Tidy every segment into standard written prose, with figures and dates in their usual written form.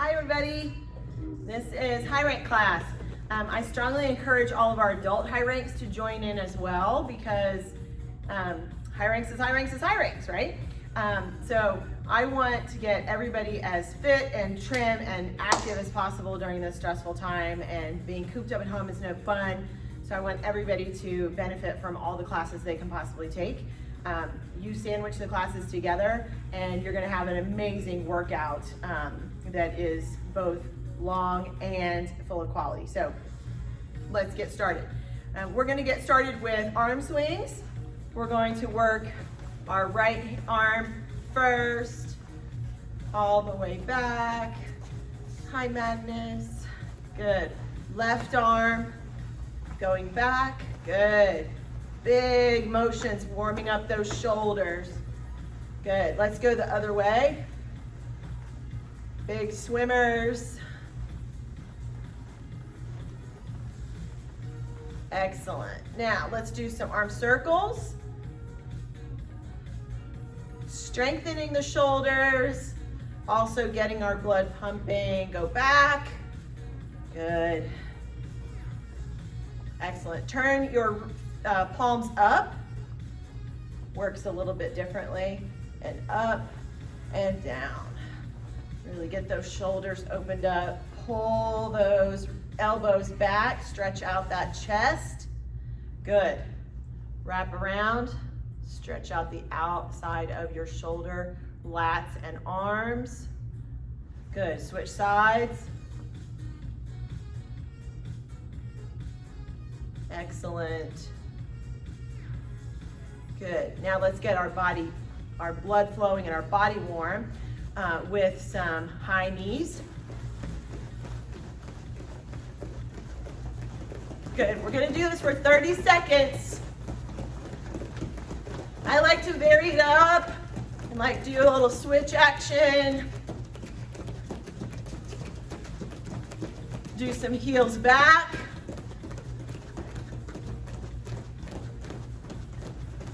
Hi everybody, this is high rank class. I strongly encourage all of our adult high ranks to join in as well because high ranks is high ranks is high ranks, right? So I want to get everybody as fit and trim and active as possible during this stressful time, and being cooped up at home is no fun. So I want everybody to benefit from all the classes they can possibly take. You sandwich the classes together and you're gonna have an amazing workout that is both long and full of quality. So let's get started. We're gonna get started with arm swings. We're going to work our right arm first, all the way back. Hi Magnus, good. Left arm, going back, good. Big motions, warming up those shoulders. Good, let's go the other way. Big swimmers. Excellent. Now let's do some arm circles. Strengthening the shoulders, also getting our blood pumping. Go back. Good. Excellent. Turn your palms up. Works a little bit differently. And up and down. Really get those shoulders opened up. Pull those elbows back. Stretch out that chest. Good. Wrap around. Stretch out the outside of your shoulder, lats and arms. Good. Switch sides. Excellent. Good. Now let's get our body, our blood flowing and our body warm with some high knees. Good. We're going to do this for 30 seconds. I like to vary it up and like do a little switch action. Do some heels back.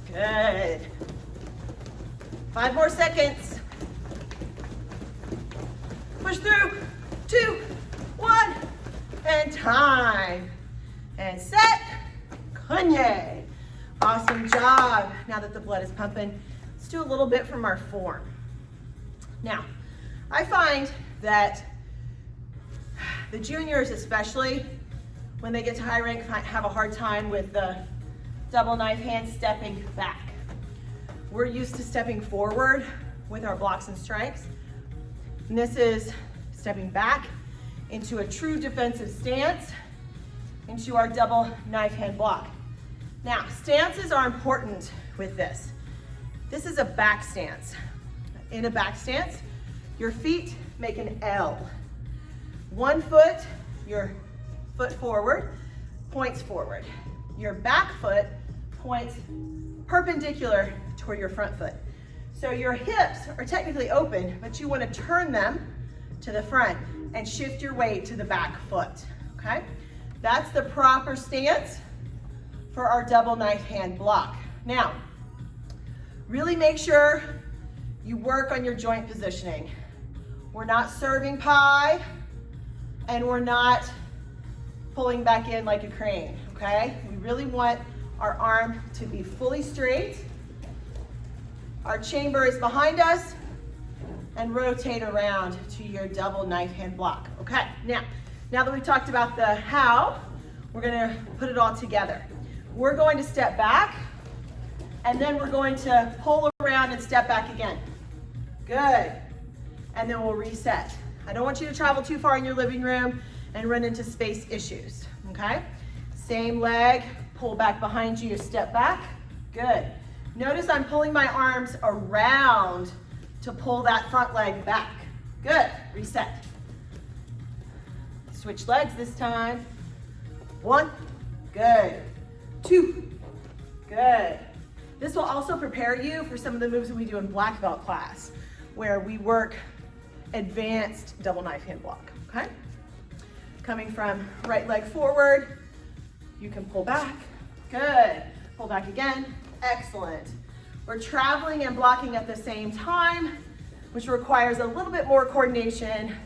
Good. 5 more seconds. Push through. 2, 1, and time. And set. Kanye. Awesome job. Now that the blood is pumping, let's do a little bit from our form. Now, I find that the juniors especially, when they get to high rank, have a hard time with the double knife hand stepping back. We're used to stepping forward with our blocks and strikes. And this is stepping back into a true defensive stance, into our double knife hand block. Now, stances are important with this. This is a back stance. In a back stance, your feet make an L. One foot, your foot forward, points forward. Your back foot points perpendicular toward your front foot. So your hips are technically open, but you want to turn them to the front and shift your weight to the back foot, okay? That's the proper stance for our double knife hand block. Now, really make sure you work on your joint positioning. We're not serving pie, and we're not pulling back in like a crane, okay? We really want our arm to be fully straight. Our chamber is behind us, and rotate around to your double knife hand block, okay? Now that we've talked about the how, we're gonna put it all together. We're going to step back, and then we're going to pull around and step back again. Good. And then we'll reset. I don't want you to travel too far in your living room and run into space issues, okay? Same leg, pull back behind you, step back. Good. Notice I'm pulling my arms around to pull that front leg back. Good. Reset. Switch legs this time. 1. Good. 2. Good. This will also prepare you for some of the moves that we do in black belt class, where we work advanced double knife hand block, okay? Coming from right leg forward, you can pull back. Good. Pull back again. Excellent. We're traveling and blocking at the same time, which requires a little bit more coordination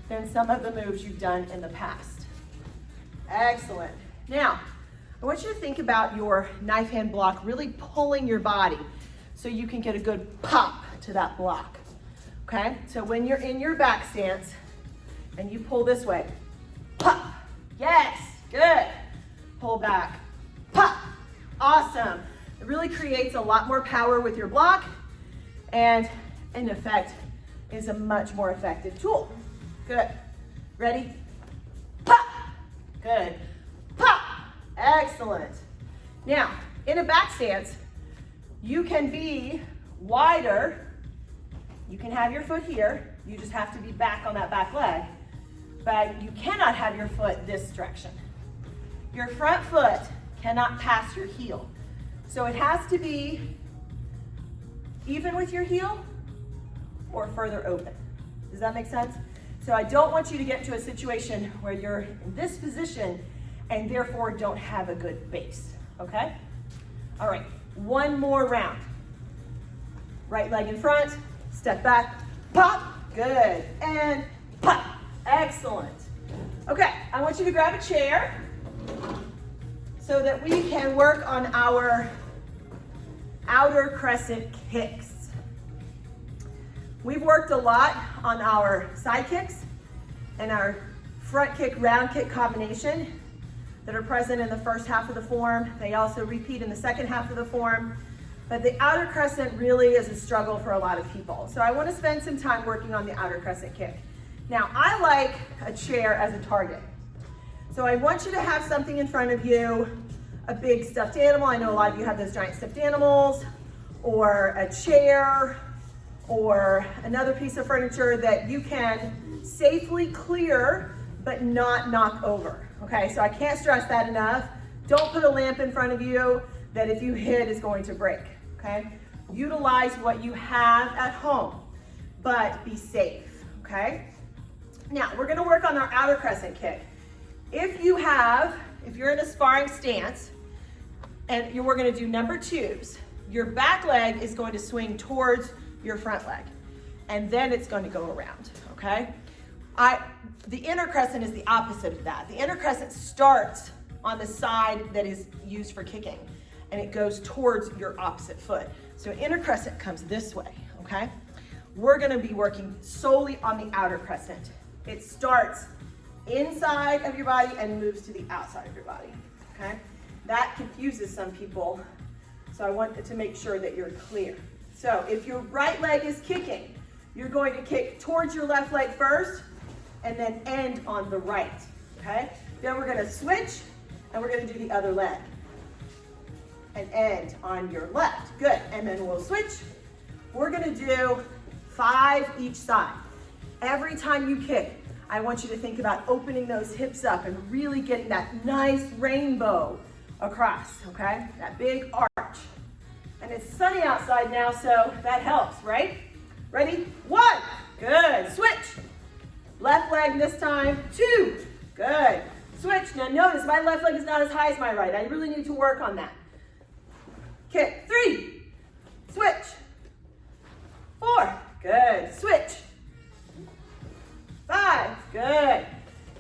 than some of the moves you've done in the past. Excellent. Now, I want you to think about your knife hand block really pulling your body so you can get a good pop to that block. Okay? So when you're in your back stance and you pull this way, pop. Yes, good. Pull back, pop. Awesome. It really creates a lot more power with your block and in effect is a much more effective tool. Good. Ready? Pop. Good. Pop. Excellent. Now, in a back stance, you can be wider. You can have your foot here. You just have to be back on that back leg. But you cannot have your foot this direction. Your front foot cannot pass your heel. So it has to be even with your heel or further open. Does that make sense? So I don't want you to get into a situation where you're in this position and therefore don't have a good base, okay? All right, one more round. Right leg in front, step back, pop, good, and pop, excellent. Okay, I want you to grab a chair so that we can work on our outer crescent kicks. We've worked a lot on our side kicks and our front kick, round kick combination that are present in the first half of the form. They also repeat in the second half of the form. But the outer crescent really is a struggle for a lot of people. So I want to spend some time working on the outer crescent kick. Now, I like a chair as a target. So I want you to have something in front of you, a big stuffed animal. I know a lot of you have those giant stuffed animals, or a chair, or another piece of furniture that you can safely clear but not knock over. Okay, so I can't stress that enough. Don't put a lamp in front of you that if you hit is going to break, okay? Utilize what you have at home, but be safe, okay? Now, we're gonna work on our outer crescent kick. If you're in a sparring stance, and we're gonna do number twos, your back leg is going to swing towards your front leg, and then it's going to go around, okay? The inner crescent is the opposite of that. The inner crescent starts on the side that is used for kicking, and it goes towards your opposite foot. So inner crescent comes this way, okay? We're gonna be working solely on the outer crescent. It starts inside of your body and moves to the outside of your body, okay? That confuses some people, so I want to make sure that you're clear. So if your right leg is kicking, you're going to kick towards your left leg first, and then end on the right, okay? Then we're gonna switch, and we're gonna do the other leg. And end on your left, good. And then we'll switch. We're gonna do 5 each side. Every time you kick, I want you to think about opening those hips up and really getting that nice rainbow across, okay? That big arch. And it's sunny outside now, so that helps, right? Ready? 1, good, switch. Left leg this time, 2, good. Switch, now notice my left leg is not as high as my right. I really need to work on that. Kick, 3, switch. 4, good, switch. 5, good.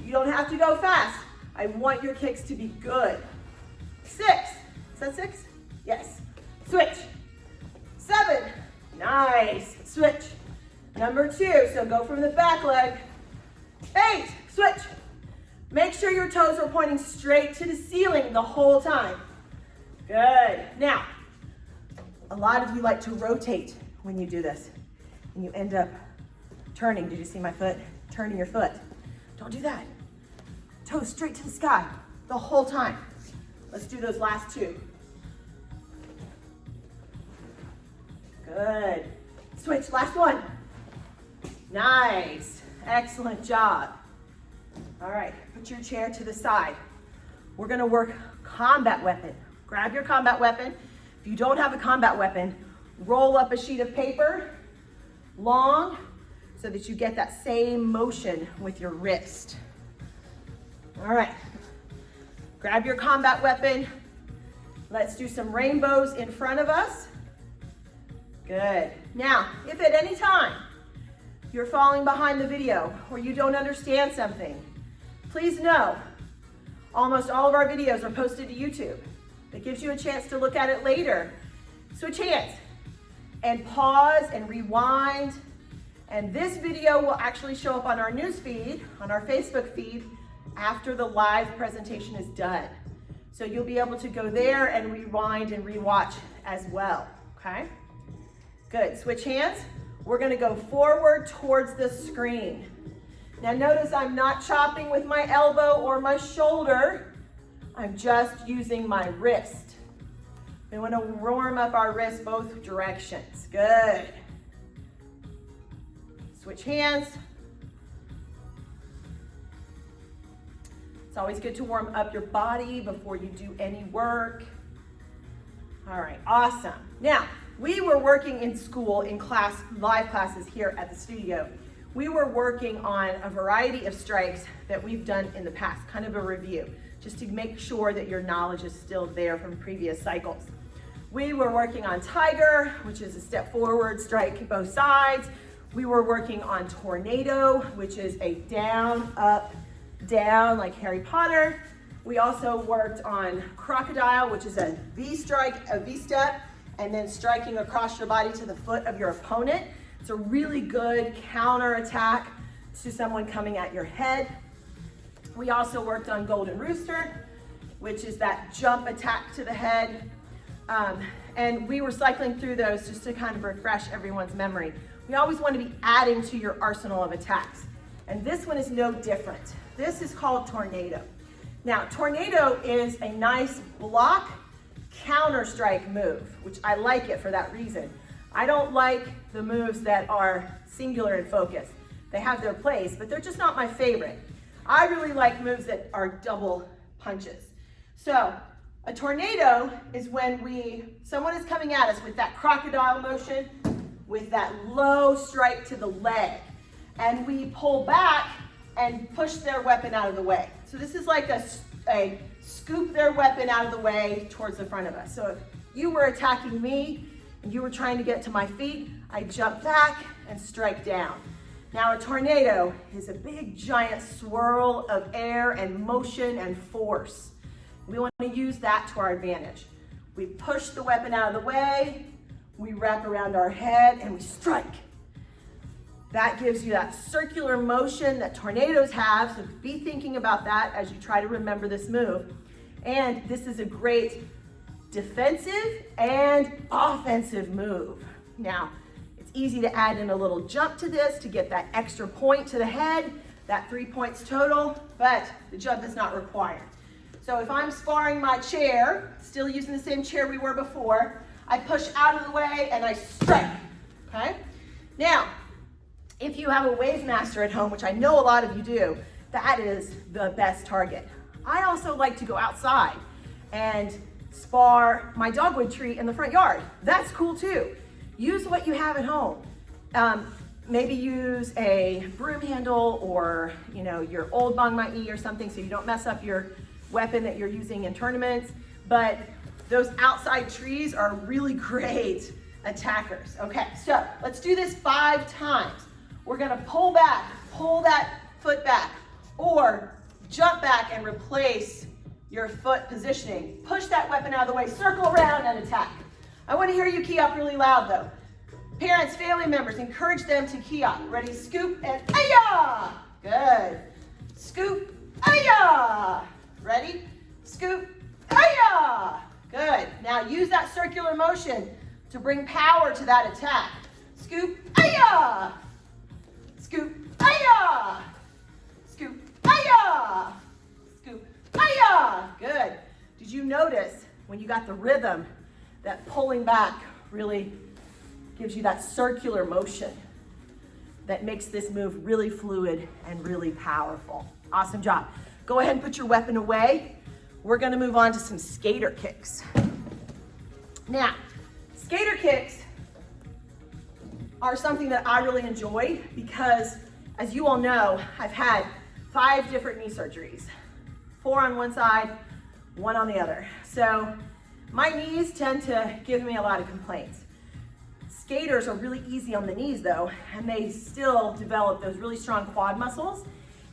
You don't have to go fast. I want your kicks to be good. 6, is that 6? Yes. Switch. 7, nice, switch. Number 2, so go from the back leg. 8, switch. Make sure your toes are pointing straight to the ceiling the whole time. Good. Now, a lot of you like to rotate when you do this, and you end up turning. Did you see my foot? Turning your foot. Don't do that. Toes straight to the sky the whole time. Let's do those last 2. Good. Switch, last 1. Nice. Excellent job. All right, put your chair to the side. We're gonna work combat weapon. Grab your combat weapon. If you don't have a combat weapon, roll up a sheet of paper, long, so that you get that same motion with your wrist. All right, grab your combat weapon. Let's do some rainbows in front of us. Good. Now, if at any time you're falling behind the video or you don't understand something, please know almost all of our videos are posted to YouTube. That gives you a chance to look at it later. Switch hands and pause and rewind. And this video will actually show up on our news feed, on our Facebook feed, after the live presentation is done. So you'll be able to go there and rewind and rewatch as well, okay? Good, switch hands. We're gonna go forward towards the screen. Now notice I'm not chopping with my elbow or my shoulder. I'm just using my wrist. We wanna warm up our wrist both directions. Good. Switch hands. It's always good to warm up your body before you do any work. All right, awesome. Now, we were working in school, in class, live classes here at the studio. We were working on a variety of strikes that we've done in the past, kind of a review, just to make sure that your knowledge is still there from previous cycles. We were working on tiger, which is a step forward strike both sides. We were working on tornado, which is a down, up, down, like Harry Potter. We also worked on crocodile, which is a V strike, a V step, and then striking across your body to the foot of your opponent. It's a really good counter attack to someone coming at your head. We also worked on golden rooster, which is that jump attack to the head. And we were cycling through those just to kind of refresh everyone's memory. We always want to be adding to your arsenal of attacks. And this one is no different. This is called tornado. Now, tornado is a nice block counter strike move, which I like it for that reason. I don't like the moves that are singular in focus. They have their place, but they're just not my favorite. I really like moves that are double punches. So a tornado is when someone is coming at us with that crocodile motion, with that low strike to the leg, and we pull back and push their weapon out of the way. So this is like a scoop their weapon out of the way towards the front of us. So if you were attacking me and you were trying to get to my feet, I jump back and strike down. Now a tornado is a big giant swirl of air and motion and force. We want to use that to our advantage. We push the weapon out of the way, we wrap around our head, and we strike. That gives you that circular motion that tornadoes have, so be thinking about that as you try to remember this move. And this is a great defensive and offensive move. Now, it's easy to add in a little jump to this to get that extra point to the head, that 3 points total, but the jump is not required. So if I'm sparring my chair, still using the same chair we were before, I push out of the way and I strike, okay? Now, if you have a Wave Master at home, which I know a lot of you do, that is the best target. I also like to go outside and spar my dogwood tree in the front yard. That's cool too. Use what you have at home. Maybe use a broom handle or your old bang mai or something so you don't mess up your weapon that you're using in tournaments. But those outside trees are really great attackers. Okay, so let's do this 5 times. We're gonna pull back, pull that foot back, or jump back and replace your foot positioning. Push that weapon out of the way, circle around and attack. I wanna hear you key up really loud though. Parents, family members, encourage them to key up. Ready, scoop and ay-ya! Good. Scoop, ay-ya! Ready? Scoop, ay-ya! Good. Now use that circular motion to bring power to that attack. Scoop, ay-ya! Scoop, ay-ya! Scoop, ay-ya! Scoop, ay-ya! Good. Did you notice when you got the rhythm that pulling back really gives you that circular motion that makes this move really fluid and really powerful? Awesome job. Go ahead and put your weapon away. We're gonna move on to some skater kicks. Now, skater kicks are something that I really enjoy because, as you all know, I've had 5 different knee surgeries. 4 on one side, 1 on the other. So my knees tend to give me a lot of complaints. Skaters are really easy on the knees though, and they still develop those really strong quad muscles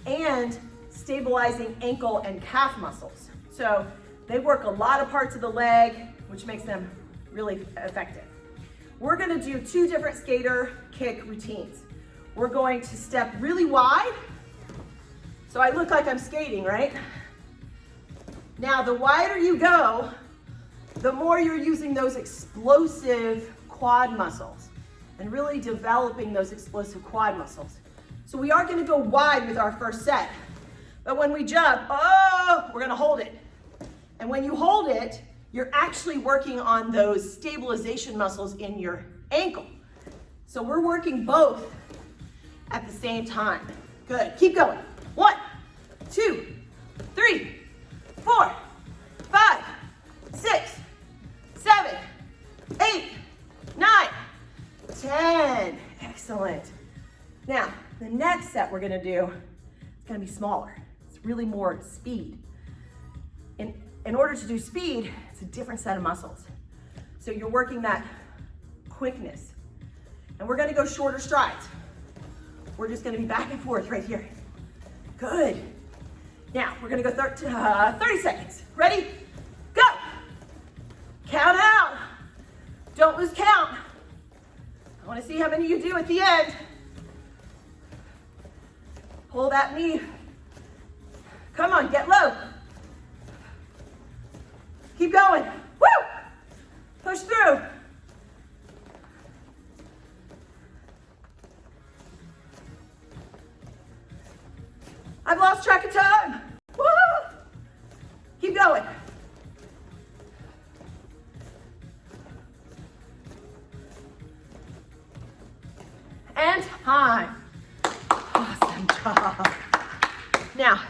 and stabilizing ankle and calf muscles. So they work a lot of parts of the leg, which makes them really effective. We're gonna do 2 different skater kick routines. We're going to step really wide. So I look like I'm skating, right? Now, the wider you go, the more you're using those explosive quad muscles and really developing those explosive quad muscles. So we are gonna go wide with our first set. But when we jump, we're gonna hold it. And when you hold it, you're actually working on those stabilization muscles in your ankle. So we're working both at the same time. Good, keep going. 1, 2, 3, 4, 5, 6, 7, 8, 9, 10. Excellent. Now, the next set we're gonna do, it's gonna be smaller. It's really more speed. In order to do speed, it's a different set of muscles. So you're working that quickness. And we're gonna go shorter strides. We're just gonna be back and forth right here. Good. Now, we're gonna go 30 seconds. Ready? Go. Count out. Don't lose count. I wanna see how many you do at the end. Pull that knee. Come on, get low. Keep going. Woo! Push through. I've lost track of time. Woo! Keep going. And time. Awesome job. Now,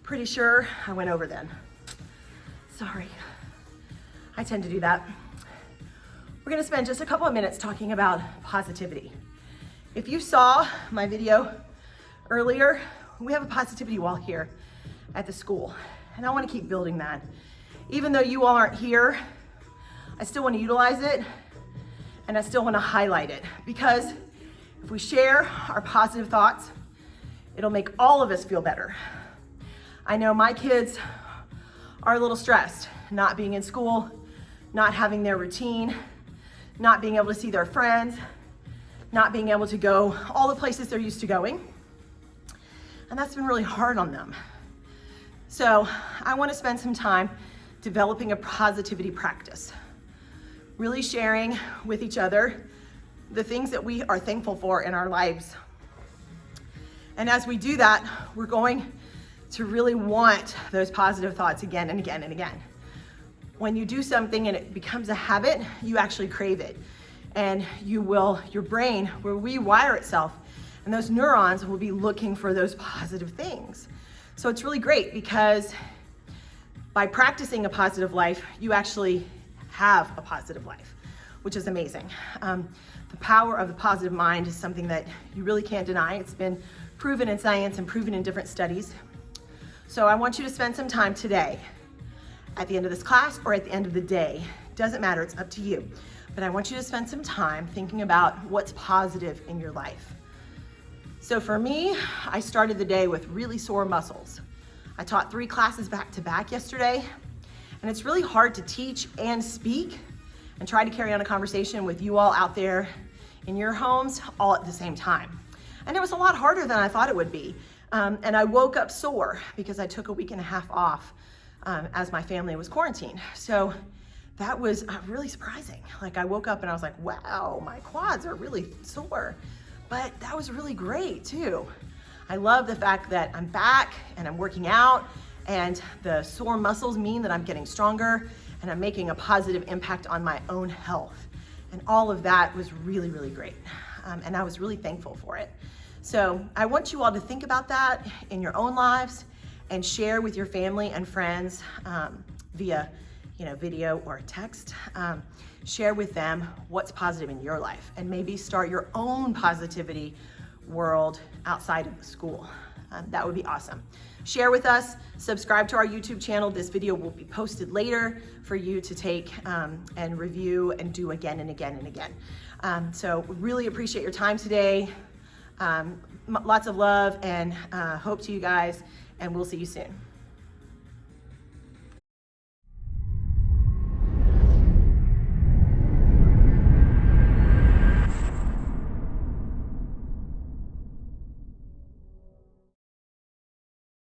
pretty sure I went over then. Sorry, I tend to do that. We're gonna spend just a couple of minutes talking about positivity. If you saw my video earlier, we have a positivity wall here at the school, and I wanna keep building that. Even though you all aren't here, I still wanna utilize it, and I still wanna highlight it, because if we share our positive thoughts, it'll make all of us feel better. I know my kids are a little stressed, not being in school, not having their routine, not being able to see their friends, not being able to go all the places they're used to going. And that's been really hard on them. So I want to spend some time developing a positivity practice, really sharing with each other the things that we are thankful for in our lives. And as we do that, we're going to really want those positive thoughts again and again and again. When you do something and it becomes a habit, you actually crave it. And your brain will rewire itself, and those neurons will be looking for those positive things. So it's really great, because by practicing a positive life, you actually have a positive life, which is amazing. The power of the positive mind is something that you really can't deny. It's been proven in science and proven in different studies. So I want you to spend some time today, at the end of this class or at the end of the day. Doesn't matter, it's up to you. But I want you to spend some time thinking about what's positive in your life. So for me, I started the day with really sore muscles. I taught 3 classes back to back yesterday, and it's really hard to teach and speak and try to carry on a conversation with you all out there in your homes all at the same time. And it was a lot harder than I thought it would be. And I woke up sore because I took a week and a half off as my family was quarantined. So that was really surprising. Like, I woke up and I was like, wow, my quads are really sore. But that was really great too. I love the fact that I'm back and I'm working out, and the sore muscles mean that I'm getting stronger and I'm making a positive impact on my own health. And all of that was really, really great. And I was really thankful for it. So I want you all to think about that in your own lives and share with your family and friends via video or text. Share with them what's positive in your life, and maybe start your own positivity world outside of the school. that would be awesome. Share with us, subscribe to our YouTube channel. This video will be posted later for you to take and review and do again and again and again. So really appreciate your time today. Lots of love and hope to you guys, and we'll see you soon.